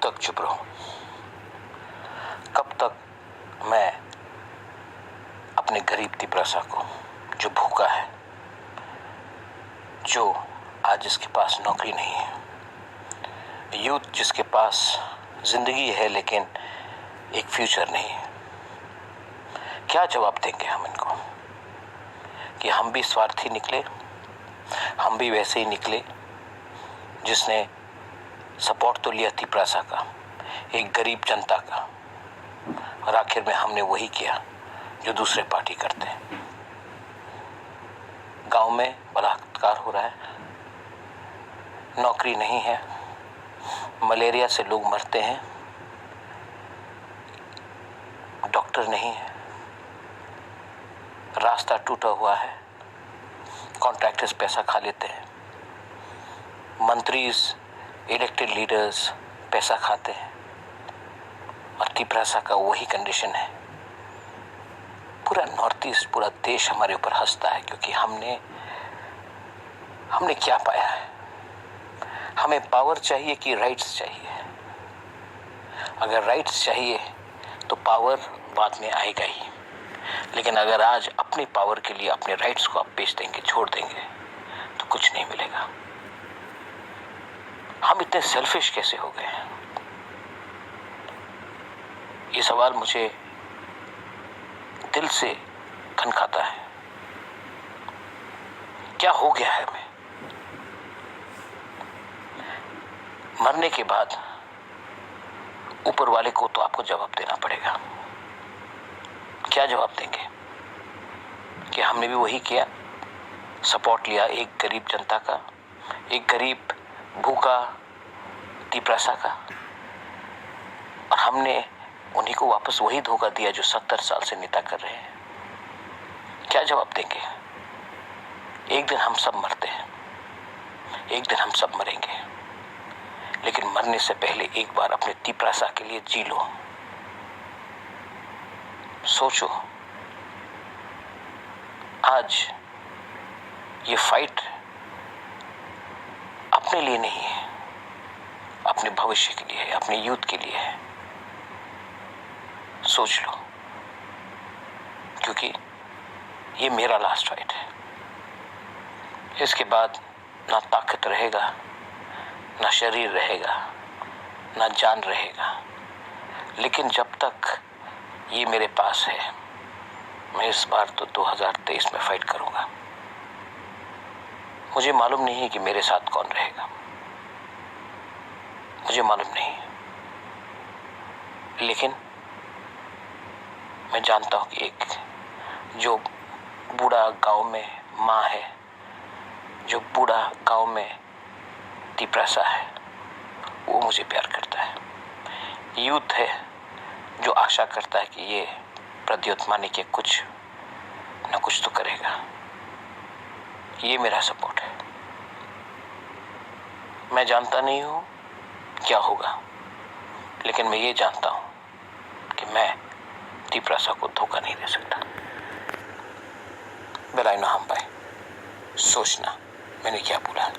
तक चुप रहूं? कब तक मैं अपने गरीब तिपरासा को, जो भूखा है, जो आज जिसके पास नौकरी नहीं है, यूथ जिसके पास जिंदगी है लेकिन एक फ्यूचर नहीं है, क्या जवाब देंगे हम इनको? कि हम भी स्वार्थी निकले, हम भी वैसे ही निकले जिसने सपोर्ट तो लिया तिपरासा का, एक गरीब जनता का, और आखिर में हमने वही किया जो दूसरे पार्टी करते हैं। गांव में बलात्कार हो रहा है, नौकरी नहीं है, मलेरिया से लोग मरते हैं, डॉक्टर नहीं है, रास्ता टूटा हुआ है, कॉन्ट्रैक्टर्स पैसा खा लेते हैं, मंत्रीज, इलेक्टेड लीडर्स पैसा खाते हैं, और तिपरासा का वही कंडीशन है। पूरा नॉर्थ ईस्ट, पूरा देश हमारे ऊपर हंसता है, क्योंकि हमने क्या पाया है? हमें पावर चाहिए कि राइट्स चाहिए? अगर राइट्स चाहिए तो पावर बाद में आएगा ही, लेकिन अगर आज अपनी पावर के लिए अपने राइट्स को आप बेच देंगे, छोड़ देंगे, तो कुछ नहीं मिलेगा। हम इतने सेल्फिश कैसे हो गए हैं? ये सवाल मुझे दिल से खनखाता है। क्या हो गया है हमें? मरने के बाद ऊपर वाले को तो आपको जवाब देना पड़ेगा। क्या जवाब देंगे? कि हमने भी वही किया, सपोर्ट लिया एक गरीब जनता का, एक गरीब भूखा तिपरासा का, और हमने उन्हीं को वापस वही धोखा दिया जो 70 साल से नेता कर रहे हैं। क्या जवाब देंगे? एक दिन हम सब मरते हैं, एक दिन हम सब मरेंगे, लेकिन मरने से पहले एक बार अपने तिपरासा के लिए जी लो। सोचो, आज ये फाइट अपने लिए नहीं है, अपने भविष्य के लिए है, अपने यूथ के लिए है। सोच लो, क्योंकि ये मेरा लास्ट फाइट है। इसके बाद ना ताकत रहेगा, ना शरीर रहेगा, ना जान रहेगा, लेकिन जब तक ये मेरे पास है, मैं इस बार तो 2023 में फाइट करूंगा। मुझे मालूम नहीं है कि मेरे साथ कौन रहेगा, मुझे मालूम नहीं है, लेकिन मैं जानता हूं कि एक जो बूढ़ा गांव में माँ है, जो बूढ़ा गांव में तिपरासा है, वो मुझे प्यार करता है। यूथ है जो आशा करता है कि ये प्रद्योत मानिक कुछ न कुछ तो करेगा। ये मेरा सपोर्ट है। मैं जानता नहीं हूं क्या होगा, लेकिन मैं ये जानता हूं कि मैं तिपरासा को धोखा नहीं दे सकता। बेलाइनो हम पाए सोचना मैंने क्या बोला।